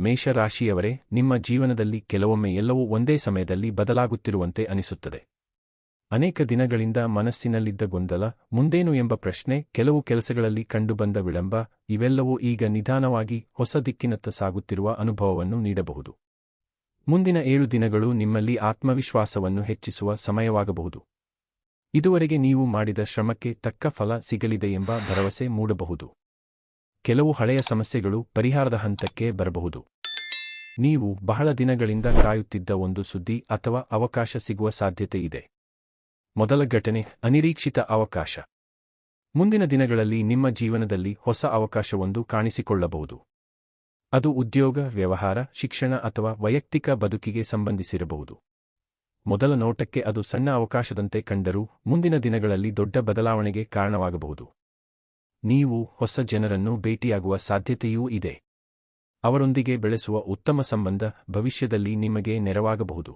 ಮೇಷರಾಶಿಯವರೇ, ನಿಮ್ಮ ಜೀವನದಲ್ಲಿ ಕೆಲವೊಮ್ಮೆ ಎಲ್ಲವೂ ಒಂದೇ ಸಮಯದಲ್ಲಿ ಬದಲಾಗುತ್ತಿರುವಂತೆ ಅನಿಸುತ್ತದೆ. ಅನೇಕ ದಿನಗಳಿಂದ ಮನಸ್ಸಿನಲ್ಲಿದ್ದ ಗೊಂದಲ, ಮುಂದೇನು ಎಂಬ ಪ್ರಶ್ನೆ, ಕೆಲವು ಕೆಲಸಗಳಲ್ಲಿ ಕಂಡುಬಂದ ವಿಳಂಬ, ಇವೆಲ್ಲವೂ ಈಗ ನಿಧಾನವಾಗಿ ಹೊಸ ದಿಕ್ಕಿನತ್ತ ಸಾಗುತ್ತಿರುವ ಅನುಭವವನ್ನು ನೀಡಬಹುದು. ಮುಂದಿನ 7 ದಿನಗಳು ನಿಮ್ಮಲ್ಲಿ ಆತ್ಮವಿಶ್ವಾಸವನ್ನು ಹೆಚ್ಚಿಸುವ ಸಮಯವಾಗಬಹುದು. ಇದುವರೆಗೆ ನೀವು ಮಾಡಿದ ಶ್ರಮಕ್ಕೆ ತಕ್ಕ ಫಲ ಸಿಗಲಿದೆ ಎಂಬ ಭರವಸೆ ಮೂಡಬಹುದು. ಕೆಲವು ಹಳೆಯ ಸಮಸ್ಯೆಗಳು ಪರಿಹಾರದ ಹಂತಕ್ಕೆ ಬರಬಹುದು. ನೀವು ಬಹಳ ದಿನಗಳಿಂದ ಕಾಯುತ್ತಿದ್ದ ಒಂದು ಸುದ್ದಿ ಅಥವಾ ಅವಕಾಶ ಸಿಗುವ ಸಾಧ್ಯತೆ ಇದೆ. ಮೊದಲ ಘಟನೆ, ಅನಿರೀಕ್ಷಿತ ಅವಕಾಶ. ಮುಂದಿನ ದಿನಗಳಲ್ಲಿ ನಿಮ್ಮ ಜೀವನದಲ್ಲಿ ಹೊಸ ಅವಕಾಶವೊಂದು ಕಾಣಿಸಿಕೊಳ್ಳಬಹುದು. ಅದು ಉದ್ಯೋಗ, ವ್ಯವಹಾರ, ಶಿಕ್ಷಣ ಅಥವಾ ವೈಯಕ್ತಿಕ ಬದುಕಿಗೆ ಸಂಬಂಧಿಸಿರಬಹುದು. ಮೊದಲ ನೋಟಕ್ಕೆ ಅದು ಸಣ್ಣ ಅವಕಾಶದಂತೆ ಕಂಡರೂ ಮುಂದಿನ ದಿನಗಳಲ್ಲಿ ದೊಡ್ಡ ಬದಲಾವಣೆಗೆ ಕಾರಣವಾಗಬಹುದು. ನೀವು ಹೊಸ ಜನರನ್ನು ಭೇಟಿಯಾಗುವ ಸಾಧ್ಯತೆಯೂ ಇದೆ. ಅವರೊಂದಿಗೆ ಬೆಳೆಸುವ ಉತ್ತಮ ಸಂಬಂಧ ಭವಿಷ್ಯದಲ್ಲಿ ನಿಮಗೆ ನೆರವಾಗಬಹುದು.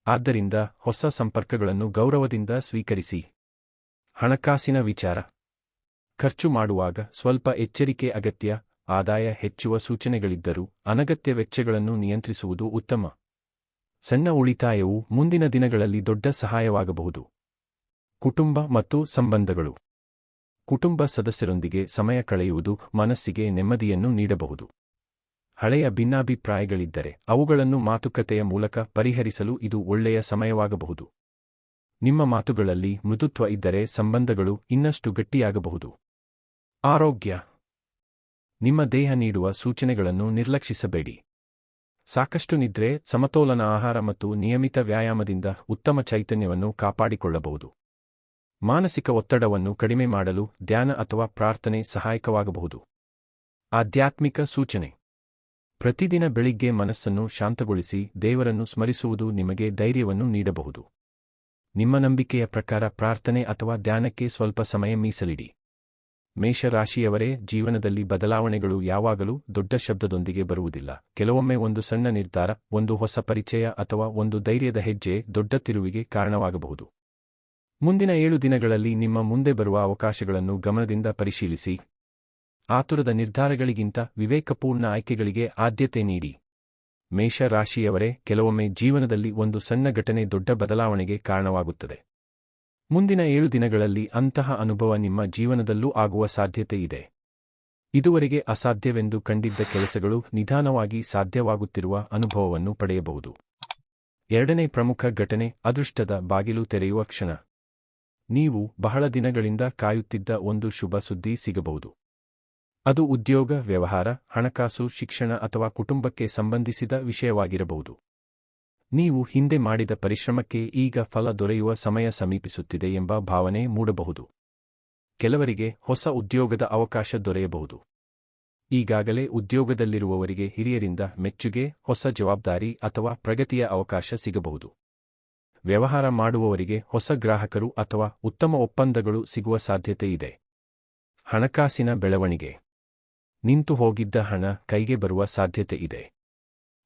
ಆದ್ದರಿಂದ ಹೊಸ ಸಂಪರ್ಕಗಳನ್ನು ಗೌರವದಿಂದ ಸ್ವೀಕರಿಸಿ. ಹಣಕಾಸಿನ ವಿಚಾರ. ಖರ್ಚು ಮಾಡುವಾಗ ಸ್ವಲ್ಪ ಎಚ್ಚರಿಕೆ ಅಗತ್ಯ. ಆದಾಯ ಹೆಚ್ಚುವ ಸೂಚನೆಗಳಿದ್ದರೂ ಅನಗತ್ಯ ವೆಚ್ಚಗಳನ್ನು ನಿಯಂತ್ರಿಸುವುದು ಉತ್ತಮ. ಸಣ್ಣ ಉಳಿತಾಯವು ಮುಂದಿನ ದಿನಗಳಲ್ಲಿ ದೊಡ್ಡ ಸಹಾಯವಾಗಬಹುದು. ಕುಟುಂಬ ಮತ್ತು ಸಂಬಂಧಗಳು. ಕುಟುಂಬ ಸದಸ್ಯರೊಂದಿಗೆ ಸಮಯ ಕಳೆಯುವುದು ಮನಸ್ಸಿಗೆ ನೆಮ್ಮದಿಯನ್ನು ನೀಡಬಹುದು. ಹಳೆಯ ಭಿನ್ನಾಭಿಪ್ರಾಯಗಳಿದ್ದರೆ ಅವುಗಳನ್ನು ಮಾತುಕತೆಯ ಮೂಲಕ ಪರಿಹರಿಸಲು ಇದು ಒಳ್ಳೆಯ ಸಮಯವಾಗಬಹುದು. ನಿಮ್ಮ ಮಾತುಗಳಲ್ಲಿ ಮೃದುತ್ವ ಇದ್ದರೆ ಸಂಬಂಧಗಳು ಇನ್ನಷ್ಟು ಗಟ್ಟಿಯಾಗಬಹುದು. ಆರೋಗ್ಯ. ನಿಮ್ಮ ದೇಹ ನೀಡುವ ಸೂಚನೆಗಳನ್ನು ನಿರ್ಲಕ್ಷಿಸಬೇಡಿ. ಸಾಕಷ್ಟು ನಿದ್ರೆ, ಸಮತೋಲನ ಆಹಾರ ಮತ್ತು ನಿಯಮಿತ ವ್ಯಾಯಾಮದಿಂದ ಉತ್ತಮ ಚೈತನ್ಯವನ್ನು ಕಾಪಾಡಿಕೊಳ್ಳಬಹುದು. ಮಾನಸಿಕ ಒತ್ತಡವನ್ನು ಕಡಿಮೆ ಮಾಡಲು ಧ್ಯಾನ ಅಥವಾ ಪ್ರಾರ್ಥನೆ ಸಹಾಯಕವಾಗಬಹುದು. ಆಧ್ಯಾತ್ಮಿಕ ಸೂಚನೆ. ಪ್ರತಿದಿನ ಬೆಳಿಗ್ಗೆ ಮನಸ್ಸನ್ನು ಶಾಂತಗೊಳಿಸಿ ದೇವರನ್ನು ಸ್ಮರಿಸುವುದು ನಿಮಗೆ ಧೈರ್ಯವನ್ನು ನೀಡಬಹುದು. ನಿಮ್ಮ ನಂಬಿಕೆಯ ಪ್ರಕಾರ ಪ್ರಾರ್ಥನೆ ಅಥವಾ ಧ್ಯಾನಕ್ಕೆ ಸ್ವಲ್ಪ ಸಮಯ ಮೀಸಲಿಡಿ. ಮೇಷರಾಶಿಯವರೇ, ಜೀವನದಲ್ಲಿ ಬದಲಾವಣೆಗಳು ಯಾವಾಗಲೂ ದೊಡ್ಡ ಶಬ್ದದೊಂದಿಗೆ ಬರುವುದಿಲ್ಲ. ಕೆಲವೊಮ್ಮೆ ಒಂದು ಸಣ್ಣ ನಿರ್ಧಾರ, ಒಂದು ಹೊಸ ಪರಿಚಯ ಅಥವಾ ಒಂದು ಧೈರ್ಯದ ಹೆಜ್ಜೆ ದೊಡ್ಡ ತಿರುವಿಗೆ ಕಾರಣವಾಗಬಹುದು. ಮುಂದಿನ 7 ದಿನಗಳಲ್ಲಿ ನಿಮ್ಮ ಮುಂದೆ ಬರುವ ಅವಕಾಶಗಳನ್ನು ಗಮನದಿಂದ ಪರಿಶೀಲಿಸಿ. ಆತುರದ ನಿರ್ಧಾರಗಳಿಗಿಂತ ವಿವೇಕಪೂರ್ಣ ಆಯ್ಕೆಗಳಿಗೆ ಆದ್ಯತೆ ನೀಡಿ. ಮೇಷರಾಶಿಯವರೇ, ಕೆಲವೊಮ್ಮೆ ಜೀವನದಲ್ಲಿ ಒಂದು ಸಣ್ಣ ಘಟನೆ ದೊಡ್ಡ ಬದಲಾವಣೆಗೆ ಕಾರಣವಾಗುತ್ತದೆ. ಮುಂದಿನ 7 ದಿನಗಳಲ್ಲಿ ಅಂತಹ ಅನುಭವ ನಿಮ್ಮ ಜೀವನದಲ್ಲೂ ಆಗುವ ಸಾಧ್ಯತೆ ಇದೆ. ಇದುವರೆಗೆ ಅಸಾಧ್ಯವೆಂದು ಕಂಡಿದ್ದ ಕೆಲಸಗಳು ನಿಧಾನವಾಗಿ ಸಾಧ್ಯವಾಗುತ್ತಿರುವ ಅನುಭವವನ್ನು ಪಡೆಯಬಹುದು. 2ನೇ ಪ್ರಮುಖ ಘಟನೆ, ಅದೃಷ್ಟದ ಬಾಗಿಲು ತೆರೆಯುವ ಕ್ಷಣ. ನೀವು ಬಹಳ ದಿನಗಳಿಂದ ಕಾಯುತ್ತಿದ್ದ ಒಂದು ಶುಭ ಸುದ್ದಿ ಸಿಗಬಹುದು. ಅದು ಉದ್ಯೋಗ, ವ್ಯವಹಾರ, ಹಣಕಾಸು, ಶಿಕ್ಷಣ ಅಥವಾ ಕುಟುಂಬಕ್ಕೆ ಸಂಬಂಧಿಸಿದ ವಿಷಯವಾಗಿರಬಹುದು. ನೀವು ಹಿಂದೆ ಮಾಡಿದ ಪರಿಶ್ರಮಕ್ಕೆ ಈಗ ಫಲ ದೊರೆಯುವ ಸಮಯ ಸಮೀಪಿಸುತ್ತಿದೆ ಎಂಬ ಭಾವನೆ ಮೂಡಬಹುದು. ಕೆಲವರಿಗೆ ಹೊಸ ಉದ್ಯೋಗದ ಅವಕಾಶ ದೊರೆಯಬಹುದು. ಈಗಾಗಲೇ ಉದ್ಯೋಗದಲ್ಲಿರುವವರಿಗೆ ಹಿರಿಯರಿಂದ ಮೆಚ್ಚುಗೆ, ಹೊಸ ಜವಾಬ್ದಾರಿ ಅಥವಾ ಪ್ರಗತಿಯ ಅವಕಾಶ ಸಿಗಬಹುದು. ವ್ಯವಹಾರ ಮಾಡುವವರಿಗೆ ಹೊಸ ಗ್ರಾಹಕರು ಅಥವಾ ಉತ್ತಮ ಒಪ್ಪಂದಗಳು ಸಿಗುವ ಸಾಧ್ಯತೆ ಇದೆ. ಹಣಕಾಸಿನ ಬೆಳವಣಿಗೆ. ನಿಂತು ಹೋಗಿದ್ದ ಹಣ ಕೈಗೆ ಬರುವ ಸಾಧ್ಯತೆ ಇದೆ.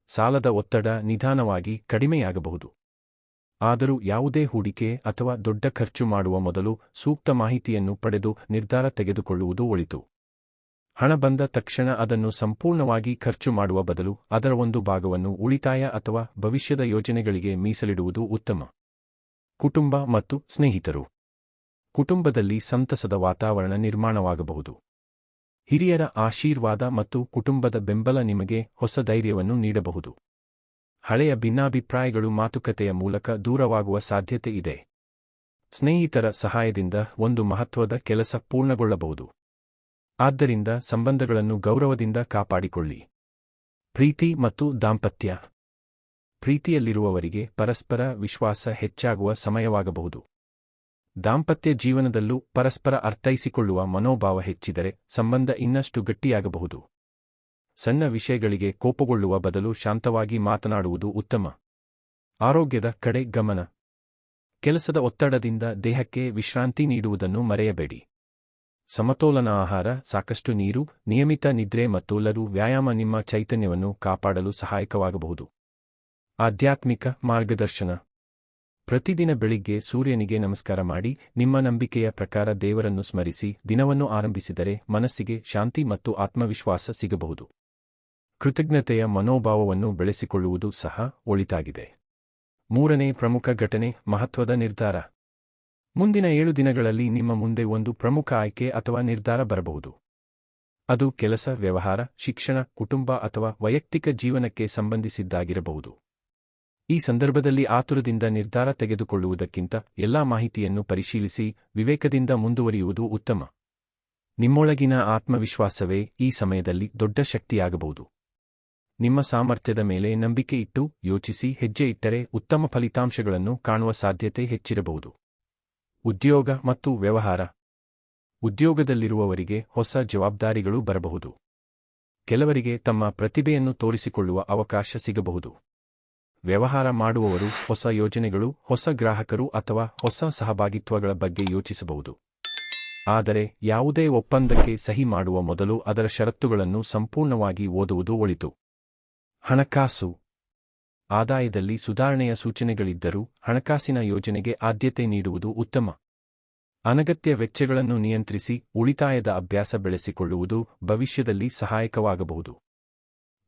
ಸಾಲದ ಒತ್ತಡ ನಿಧಾನವಾಗಿ ಕಡಿಮೆಯಾಗಬಹುದು. ಆದರೂ ಯಾವುದೇ ಹೂಡಿಕೆ ಅಥವಾ ದೊಡ್ಡ ಖರ್ಚು ಮಾಡುವ ಮೊದಲು ಸೂಕ್ತ ಮಾಹಿತಿಯನ್ನು ಪಡೆದು ನಿರ್ಧಾರ ತೆಗೆದುಕೊಳ್ಳುವುದು ಒಳಿತು. ಹಣ ಬಂದ ತಕ್ಷಣ ಅದನ್ನು ಸಂಪೂರ್ಣವಾಗಿ ಖರ್ಚು ಮಾಡುವ ಬದಲು ಅದರ ಒಂದು ಭಾಗವನ್ನು ಉಳಿತಾಯ ಅಥವಾ ಭವಿಷ್ಯದ ಯೋಜನೆಗಳಿಗೆ ಮೀಸಲಿಡುವುದು ಉತ್ತಮ. ಕುಟುಂಬ ಮತ್ತು ಸ್ನೇಹಿತರು. ಕುಟುಂಬದಲ್ಲಿ ಸಂತಸದ ವಾತಾವರಣ ನಿರ್ಮಾಣವಾಗಬಹುದು. ಹಿರಿಯರ ಆಶೀರ್ವಾದ ಮತ್ತು ಕುಟುಂಬದ ಬೆಂಬಲ ನಿಮಗೆ ಹೊಸ ಧೈರ್ಯವನ್ನು ನೀಡಬಹುದು. ಹಳೆಯ ಭಿನ್ನಾಭಿಪ್ರಾಯಗಳು ಮಾತುಕತೆಯ ಮೂಲಕ ದೂರವಾಗುವ ಸಾಧ್ಯತೆ ಇದೆ. ಸ್ನೇಹಿತರ ಸಹಾಯದಿಂದ ಒಂದು ಮಹತ್ವದ ಕೆಲಸ ಪೂರ್ಣಗೊಳ್ಳಬಹುದು. ಆದ್ದರಿಂದ ಸಂಬಂಧಗಳನ್ನು ಗೌರವದಿಂದ ಕಾಪಾಡಿಕೊಳ್ಳಿ. ಪ್ರೀತಿ ಮತ್ತು ದಾಂಪತ್ಯ. ಪ್ರೀತಿಯಲ್ಲಿರುವವರಿಗೆ ಪರಸ್ಪರ ವಿಶ್ವಾಸ ಹೆಚ್ಚಾಗುವ ಸಮಯವಾಗಬಹುದು. ದಾಂಪತ್ಯ ಜೀವನದಲ್ಲೂ ಪರಸ್ಪರ ಅರ್ಥೈಸಿಕೊಳ್ಳುವ ಮನೋಭಾವ ಹೆಚ್ಚಿದರೆ ಸಂಬಂಧ ಇನ್ನಷ್ಟು ಗಟ್ಟಿಯಾಗಬಹುದು. ಸಣ್ಣ ವಿಷಯಗಳಿಗೆ ಕೋಪಗೊಳ್ಳುವ ಬದಲು ಶಾಂತವಾಗಿ ಮಾತನಾಡುವುದು ಉತ್ತಮ. ಆರೋಗ್ಯದ ಕಡೆ ಗಮನ. ಕೆಲಸದ ಒತ್ತಡದಿಂದ ದೇಹಕ್ಕೆ ವಿಶ್ರಾಂತಿ ನೀಡುವುದನ್ನು ಮರೆಯಬೇಡಿ. ಸಮತೋಲನ ಆಹಾರ, ಸಾಕಷ್ಟು ನೀರು, ನಿಯಮಿತ ನಿದ್ರೆ ಮತ್ತು ಲಘು ವ್ಯಾಯಾಮ ನಿಮ್ಮ ಚೈತನ್ಯವನ್ನು ಕಾಪಾಡಲು ಸಹಾಯಕವಾಗಬಹುದು. ಆಧ್ಯಾತ್ಮಿಕ ಮಾರ್ಗದರ್ಶನ. ಪ್ರತಿದಿನ ಬೆಳಿಗ್ಗೆ ಸೂರ್ಯನಿಗೆ ನಮಸ್ಕಾರ ಮಾಡಿ, ನಿಮ್ಮ ನಂಬಿಕೆಯ ಪ್ರಕಾರ ದೇವರನ್ನು ಸ್ಮರಿಸಿ ದಿನವನ್ನು ಆರಂಭಿಸಿದರೆ ಮನಸ್ಸಿಗೆ ಶಾಂತಿ ಮತ್ತು ಆತ್ಮವಿಶ್ವಾಸ ಸಿಗಬಹುದು. ಕೃತಜ್ಞತೆಯ ಮನೋಭಾವವನ್ನು ಬೆಳೆಸಿಕೊಳ್ಳುವುದು ಸಹ ಒಳಿತಾಗಿದೆ. 3ನೇ ಪ್ರಮುಖ ಘಟನೆ ಮಹತ್ವದ ನಿರ್ಧಾರ. ಮುಂದಿನ 7 ದಿನಗಳಲ್ಲಿ ನಿಮ್ಮ ಮುಂದೆ ಒಂದು ಪ್ರಮುಖ ಆಯ್ಕೆ ಅಥವಾ ನಿರ್ಧಾರ ಬರಬಹುದು. ಅದು ಕೆಲಸ, ವ್ಯವಹಾರ, ಶಿಕ್ಷಣ, ಕುಟುಂಬ ಅಥವಾ ವೈಯಕ್ತಿಕ ಜೀವನಕ್ಕೆ ಸಂಬಂಧಿಸಿದ್ದಾಗಿರಬಹುದು. ಈ ಸಂದರ್ಭದಲ್ಲಿ ಆತುರದಿಂದ ನಿರ್ಧಾರ ತೆಗೆದುಕೊಳ್ಳುವುದಕ್ಕಿಂತ ಎಲ್ಲಾ ಮಾಹಿತಿಯನ್ನು ಪರಿಶೀಲಿಸಿ ವಿವೇಕದಿಂದ ಮುಂದುವರಿಯುವುದು ಉತ್ತಮ. ನಿಮ್ಮೊಳಗಿನ ಆತ್ಮವಿಶ್ವಾಸವೇ ಈ ಸಮಯದಲ್ಲಿ ದೊಡ್ಡ ಶಕ್ತಿಯಾಗಬಹುದು. ನಿಮ್ಮ ಸಾಮರ್ಥ್ಯದ ಮೇಲೆ ನಂಬಿಕೆ ಇಟ್ಟು ಯೋಚಿಸಿ ಹೆಜ್ಜೆ ಇಟ್ಟರೆ ಉತ್ತಮ ಫಲಿತಾಂಶಗಳನ್ನು ಕಾಣುವ ಸಾಧ್ಯತೆ ಹೆಚ್ಚಿರಬಹುದು. ಉದ್ಯೋಗ ಮತ್ತು ವ್ಯವಹಾರ. ಉದ್ಯೋಗದಲ್ಲಿರುವವರಿಗೆ ಹೊಸ ಜವಾಬ್ದಾರಿಗಳು ಬರಬಹುದು. ಕೆಲವರಿಗೆ ತಮ್ಮ ಪ್ರತಿಭೆಯನ್ನು ತೋರಿಸಿಕೊಳ್ಳುವ ಅವಕಾಶ ಸಿಗಬಹುದು. ವ್ಯವಹಾರ ಮಾಡುವವರು ಹೊಸ ಯೋಜನೆಗಳು, ಹೊಸ ಗ್ರಾಹಕರು ಅಥವಾ ಹೊಸ ಸಹಭಾಗಿತ್ವಗಳ ಬಗ್ಗೆ ಯೋಚಿಸಬಹುದು. ಆದರೆ ಯಾವುದೇ ಒಪ್ಪಂದಕ್ಕೆ ಸಹಿ ಮಾಡುವ ಮೊದಲು ಅದರ ಷರತ್ತುಗಳನ್ನು ಸಂಪೂರ್ಣವಾಗಿ ಓದುವುದು ಒಳಿತು. ಹಣಕಾಸು. ಆದಾಯದಲ್ಲಿ ಸುಧಾರಣೆಯ ಸೂಚನೆಗಳಿದ್ದರೂ ಹಣಕಾಸಿನ ಯೋಜನೆಗೆ ಆದ್ಯತೆ ನೀಡುವುದು ಉತ್ತಮ. ಅನಗತ್ಯ ವೆಚ್ಚಗಳನ್ನು ನಿಯಂತ್ರಿಸಿ ಉಳಿತಾಯದ ಅಭ್ಯಾಸ ಬೆಳೆಸಿಕೊಳ್ಳುವುದು ಭವಿಷ್ಯದಲ್ಲಿ ಸಹಾಯಕವಾಗಬಹುದು.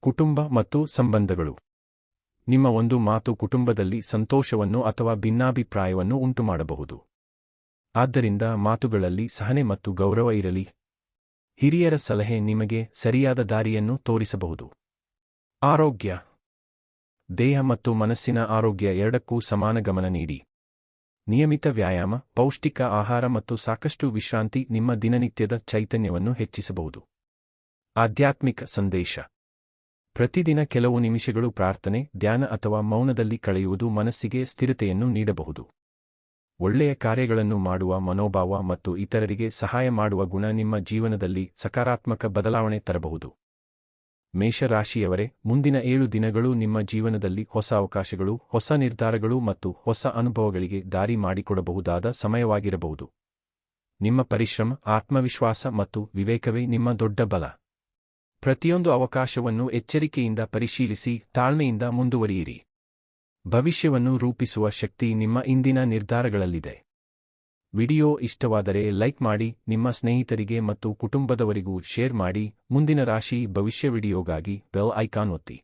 ಕುಟುಂಬ ಮತ್ತು ಸಂಬಂಧಗಳು. ನಿಮ್ಮ ಒಂದು ಮಾತು ಕುಟುಂಬದಲ್ಲಿ ಸಂತೋಷವನ್ನು ಅಥವಾ ಭಿನ್ನಾಭಿಪ್ರಾಯವನ್ನು ಉಂಟುಮಾಡಬಹುದು. ಆದ್ದರಿಂದ ಮಾತುಗಳಲ್ಲಿ ಸಹನೆ ಮತ್ತು ಗೌರವ ಇರಲಿ. ಹಿರಿಯರ ಸಲಹೆ ನಿಮಗೆ ಸರಿಯಾದ ದಾರಿಯನ್ನು ತೋರಿಸಬಹುದು. ಆರೋಗ್ಯ. ದೇಹ ಮತ್ತು ಮನಸ್ಸಿನ ಆರೋಗ್ಯ ಎರಡಕ್ಕೂ ಸಮಾನ ಗಮನ ನೀಡಿ. ನಿಯಮಿತ ವ್ಯಾಯಾಮ, ಪೌಷ್ಟಿಕ ಆಹಾರ ಮತ್ತು ಸಾಕಷ್ಟು ವಿಶ್ರಾಂತಿ ನಿಮ್ಮ ದಿನನಿತ್ಯದ ಚೈತನ್ಯವನ್ನು ಹೆಚ್ಚಿಸಬಹುದು. ಆಧ್ಯಾತ್ಮಿಕ ಸಂದೇಶ. ಪ್ರತಿದಿನ ಕೆಲವು ನಿಮಿಷಗಳು ಪ್ರಾರ್ಥನೆ, ಧ್ಯಾನ ಅಥವಾ ಮೌನದಲ್ಲಿ ಕಳೆಯುವುದು ಮನಸ್ಸಿಗೆ ಸ್ಥಿರತೆಯನ್ನು ನೀಡಬಹುದು. ಒಳ್ಳೆಯ ಕಾರ್ಯಗಳನ್ನು ಮಾಡುವ ಮನೋಭಾವ ಮತ್ತು ಇತರರಿಗೆ ಸಹಾಯ ಮಾಡುವ ಗುಣ ನಿಮ್ಮ ಜೀವನದಲ್ಲಿ ಸಕಾರಾತ್ಮಕ ಬದಲಾವಣೆ ತರಬಹುದು. ಮೇಷರಾಶಿಯವರೇ, ಮುಂದಿನ 7 ದಿನಗಳು ನಿಮ್ಮ ಜೀವನದಲ್ಲಿ ಹೊಸ ಅವಕಾಶಗಳು, ಹೊಸ ನಿರ್ಧಾರಗಳು ಮತ್ತು ಹೊಸ ಅನುಭವಗಳಿಗೆ ದಾರಿ ಮಾಡಿಕೊಡಬಹುದಾದ ಸಮಯವಾಗಿರಬಹುದು. ನಿಮ್ಮ ಪರಿಶ್ರಮ, ಆತ್ಮವಿಶ್ವಾಸ ಮತ್ತು ವಿವೇಕವೇ ನಿಮ್ಮ ದೊಡ್ಡ ಬಲ. ಪ್ರತಿಯೊಂದು ಅವಕಾಶವನ್ನು ಎಚ್ಚರಿಕೆಯಿಂದ ಪರಿಶೀಲಿಸಿ ತಾಳ್ಮೆಯಿಂದ ಮುಂದುವರಿಯಿರಿ. ಭವಿಷ್ಯವನ್ನು ರೂಪಿಸುವ ಶಕ್ತಿ ನಿಮ್ಮ ಇಂದಿನ ನಿರ್ಧಾರಗಳಲ್ಲಿದೆ. ವಿಡಿಯೋ ಇಷ್ಟವಾದರೆ ಲೈಕ್ ಮಾಡಿ, ನಿಮ್ಮ ಸ್ನೇಹಿತರಿಗೆ ಮತ್ತು ಕುಟುಂಬದವರಿಗೂ ಶೇರ್ ಮಾಡಿ. ಮುಂದಿನ ರಾಶಿ ಭವಿಷ್ಯ ವಿಡಿಯೋಗಾಗಿ ಬೆಲ್ ಐಕಾನ್ ಒತ್ತಿ.